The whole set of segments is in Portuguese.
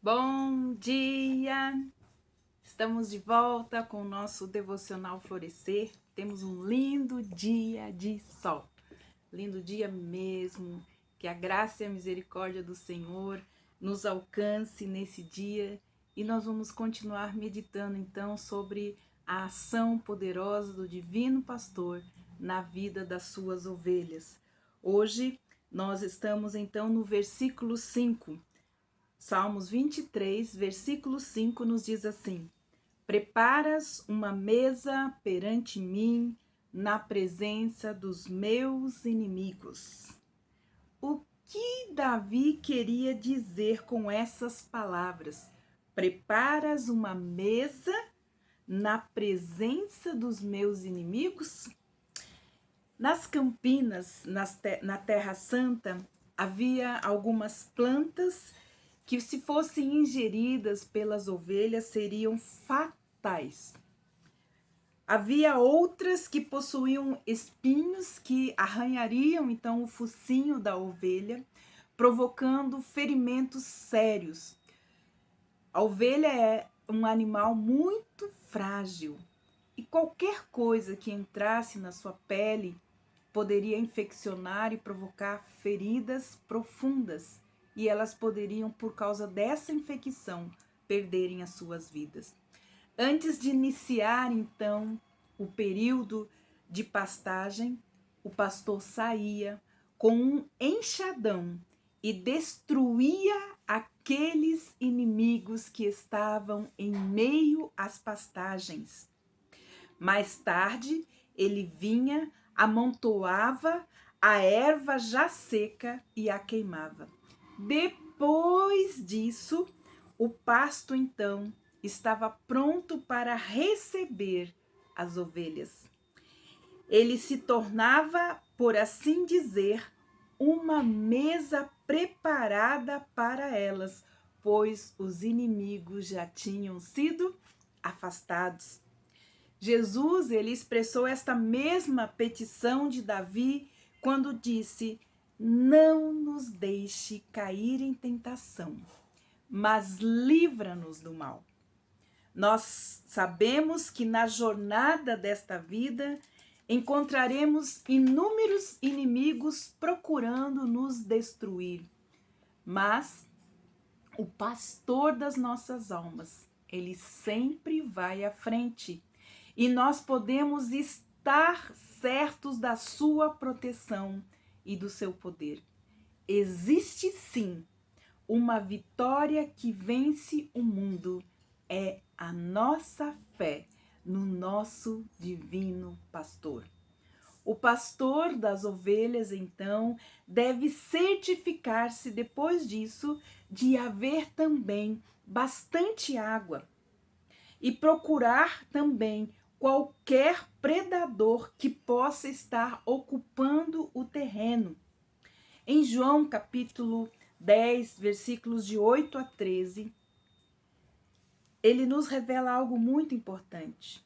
Bom dia! Estamos de volta com o nosso devocional Florescer. Temos um lindo dia de sol. Lindo dia mesmo. Que a graça e a misericórdia do Senhor nos alcance nesse dia e nós vamos continuar meditando então sobre a ação poderosa do Divino Pastor na vida das suas ovelhas. Hoje nós estamos então no versículo 5. Salmos 23, versículo 5 nos diz assim: Preparas uma mesa perante mim na presença dos meus inimigos. O que Davi queria dizer com essas palavras? Preparas uma mesa na presença dos meus inimigos? Nas Campinas, na Terra Santa, havia algumas plantas que, se fossem ingeridas pelas ovelhas, seriam fatais. Havia outras que possuíam espinhos que arranhariam então o focinho da ovelha, provocando ferimentos sérios. A ovelha é um animal muito frágil e qualquer coisa que entrasse na sua pele poderia infeccionar e provocar feridas profundas, e elas poderiam, por causa dessa infecção, perderem as suas vidas. Antes de iniciar, então, o período de pastagem, o pastor saía com um enxadão e destruía aqueles inimigos que estavam em meio às pastagens. Mais tarde, ele vinha, amontoava a erva já seca e a queimava. Depois disso, o pasto então estava pronto para receber as ovelhas. Ele se tornava, por assim dizer, uma mesa preparada para elas, pois os inimigos já tinham sido afastados. Jesus, ele expressou esta mesma petição de Davi quando disse: não nos deixe cair em tentação, mas livra-nos do mal. Nós sabemos que na jornada desta vida encontraremos inúmeros inimigos procurando nos destruir, mas o pastor das nossas almas, ele sempre vai à frente. E nós podemos estar certos da sua proteção e do seu poder. Existe sim uma vitória que vence o mundo. É a nossa fé no nosso divino pastor. O pastor das ovelhas, então, deve certificar-se depois disso de haver também bastante água e procurar também qualquer predador que possa estar ocupando o terreno. Em João capítulo 10, versículos de 8 a 13, ele nos revela algo muito importante.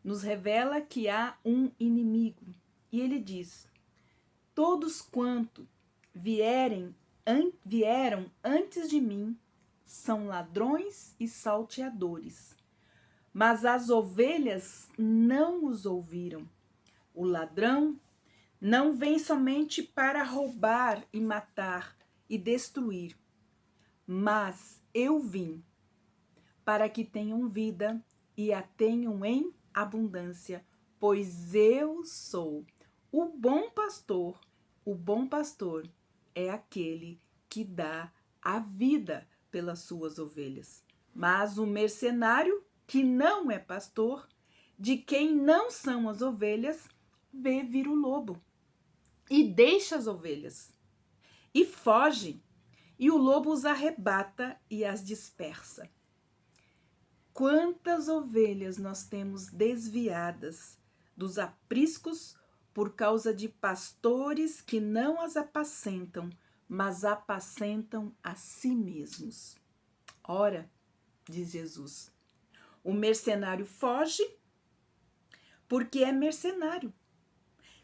Nos revela que há um inimigo. E ele diz: todos quanto vieram antes de mim são ladrões e salteadores. Mas as ovelhas não os ouviram. O ladrão não vem somente para roubar e matar e destruir, mas eu vim para que tenham vida e a tenham em abundância, pois eu sou o bom pastor. O bom pastor é aquele que dá a vida pelas suas ovelhas. Mas o mercenário, que não é pastor, de quem não são as ovelhas, vê vir o lobo e deixa as ovelhas e foge, e o lobo os arrebata e as dispersa. Quantas ovelhas nós temos desviadas dos apriscos por causa de pastores que não as apacentam, mas apacentam a si mesmos. Ora, diz Jesus, o mercenário foge porque é mercenário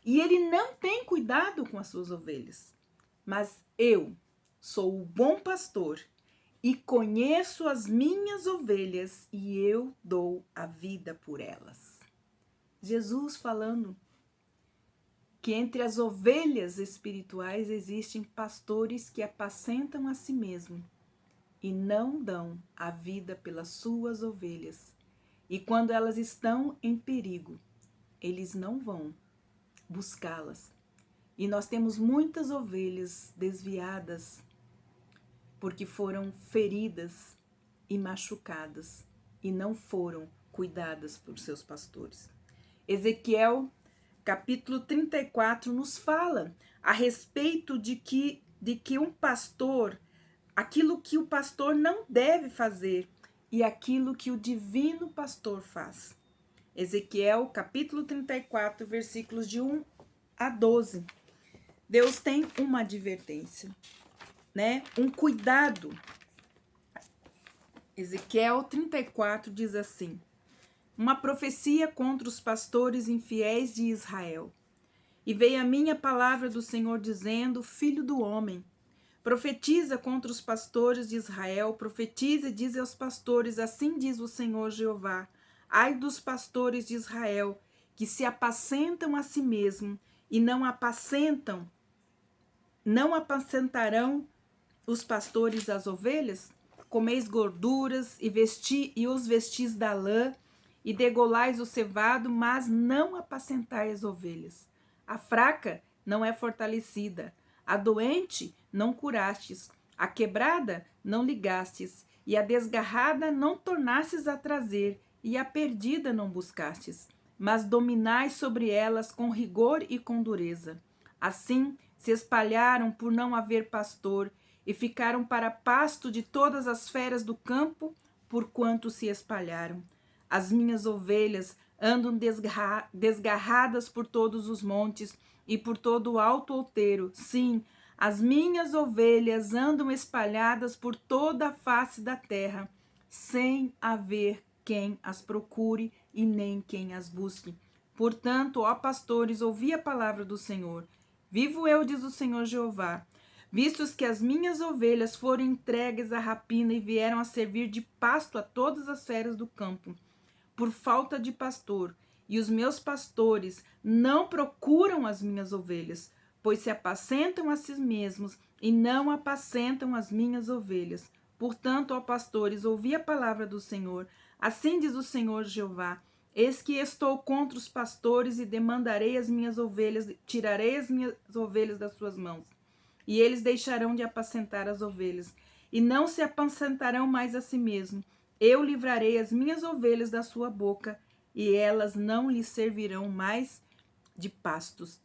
e ele não tem cuidado com as suas ovelhas. Mas eu sou o bom pastor e conheço as minhas ovelhas e eu dou a vida por elas. Jesus falando que entre as ovelhas espirituais existem pastores que apacentam a si mesmo e não dão a vida pelas suas ovelhas. E quando elas estão em perigo, eles não vão buscá-las. E nós temos muitas ovelhas desviadas porque foram feridas e machucadas e não foram cuidadas por seus pastores. Ezequiel, capítulo 34, nos fala a respeito de que um pastor, aquilo que o pastor não deve fazer e aquilo que o divino pastor faz. Ezequiel, capítulo 34, versículos de 1 a 12. Deus tem uma advertência, né? Um cuidado. Ezequiel 34 diz assim: uma profecia contra os pastores infiéis de Israel. E veio a mim a palavra do Senhor dizendo: filho do homem, profetiza contra os pastores de Israel, profetiza e diz aos pastores: assim diz o Senhor Jeová, ai dos pastores de Israel, que se apacentam a si mesmos e não apacentarão os pastores as ovelhas? Comeis gorduras e os vestis da lã, e degolais o cevado, mas não apacentai as ovelhas. A fraca não é fortalecida, a doente não curastes, a quebrada não ligastes, e a desgarrada não tornastes a trazer, e a perdida não buscastes, mas dominais sobre elas com rigor e com dureza. Assim se espalharam por não haver pastor, e ficaram para pasto de todas as feras do campo, porquanto se espalharam. As minhas ovelhas andam desgarradas por todos os montes e por todo o alto outeiro. Sim, as minhas ovelhas andam espalhadas por toda a face da terra, sem haver quem as procure e nem quem as busque. Portanto, ó pastores, ouvi a palavra do Senhor. Vivo eu, diz o Senhor Jeová, vistos que as minhas ovelhas foram entregues à rapina e vieram a servir de pasto a todas as feras do campo, por falta de pastor, e os meus pastores não procuram as minhas ovelhas, pois se apacentam a si mesmos e não apacentam as minhas ovelhas. Portanto, ó pastores, ouvi a palavra do Senhor. Assim diz o Senhor Jeová: eis que estou contra os pastores e demandarei as minhas ovelhas, tirarei as minhas ovelhas das suas mãos. E eles deixarão de apacentar as ovelhas, e não se apacentarão mais a si mesmos. Eu livrarei as minhas ovelhas da sua boca, e elas não lhes servirão mais de pastos.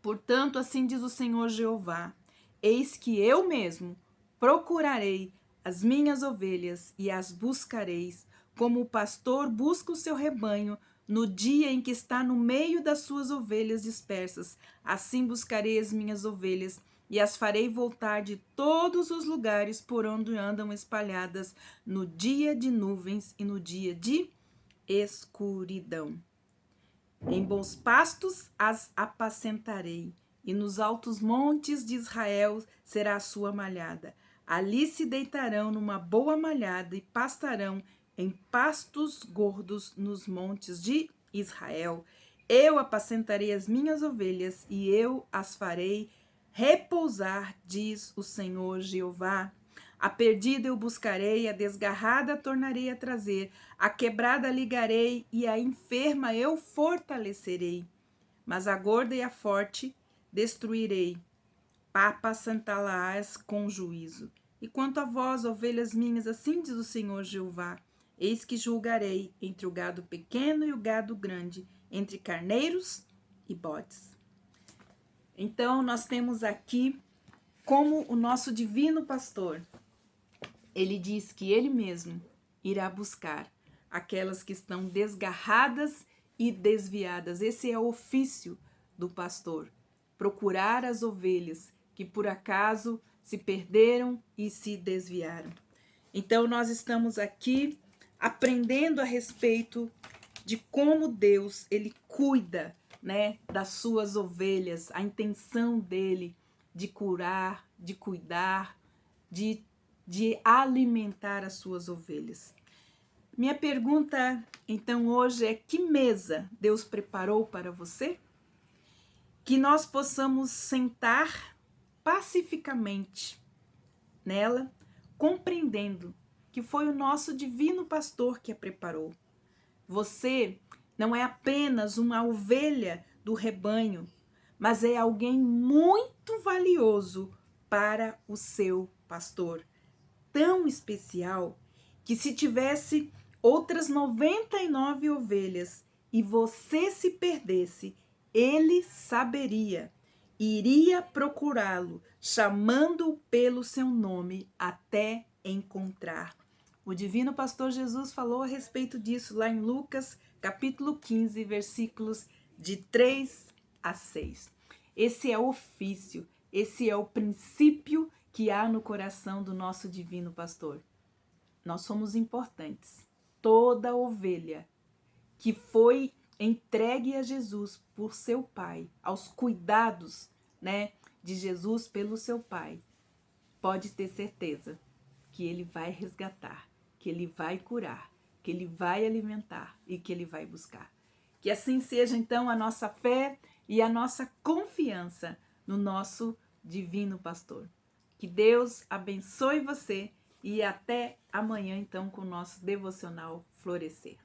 Portanto, assim diz o Senhor Jeová: eis que eu mesmo procurarei as minhas ovelhas e as buscareis, como o pastor busca o seu rebanho no dia em que está no meio das suas ovelhas dispersas. Assim buscarei as minhas ovelhas e as farei voltar de todos os lugares por onde andam espalhadas, no dia de nuvens e no dia de escuridão. Em bons pastos as apacentarei, e nos altos montes de Israel será a sua malhada. Ali se deitarão numa boa malhada e pastarão em pastos gordos nos montes de Israel. Eu apacentarei as minhas ovelhas e eu as farei repousar, diz o Senhor Jeová. A perdida eu buscarei, a desgarrada tornarei a trazer, a quebrada ligarei e a enferma eu fortalecerei. Mas a gorda e a forte destruirei, apacentá-las com juízo. E quanto a vós, ovelhas minhas, assim diz o Senhor Jeová: eis que julgarei entre o gado pequeno e o gado grande, entre carneiros e bodes. Então, nós temos aqui como o nosso divino pastor, ele diz que ele mesmo irá buscar aquelas que estão desgarradas e desviadas. Esse é o ofício do pastor, procurar as ovelhas que por acaso se perderam e se desviaram. Então, nós estamos aqui aprendendo a respeito de como Deus, ele cuida, né, das suas ovelhas, a intenção dele de curar, de cuidar, de de alimentar as suas ovelhas. Minha pergunta, então, hoje é: que mesa Deus preparou para você? Que nós possamos sentar pacificamente nela, compreendendo que foi o nosso divino pastor que a preparou. Você não é apenas uma ovelha do rebanho, mas é alguém muito valioso para o seu pastor. Tão especial que, se tivesse outras 99 ovelhas e você se perdesse, ele saberia, iria procurá-lo, chamando-o pelo seu nome até encontrar. O divino pastor Jesus falou a respeito disso lá em Lucas, capítulo 15, versículos de 3 a 6. Esse é o ofício, esse é o princípio que há no coração do nosso divino pastor. Nós somos importantes. Toda ovelha que foi entregue a Jesus por seu Pai, aos cuidados, de Jesus pelo seu Pai, pode ter certeza que ele vai resgatar, que ele vai curar, que ele vai alimentar e que ele vai buscar. Que assim seja, então, a nossa fé e a nossa confiança no nosso divino pastor. Que Deus abençoe você e até amanhã, então, com o nosso devocional Florescer.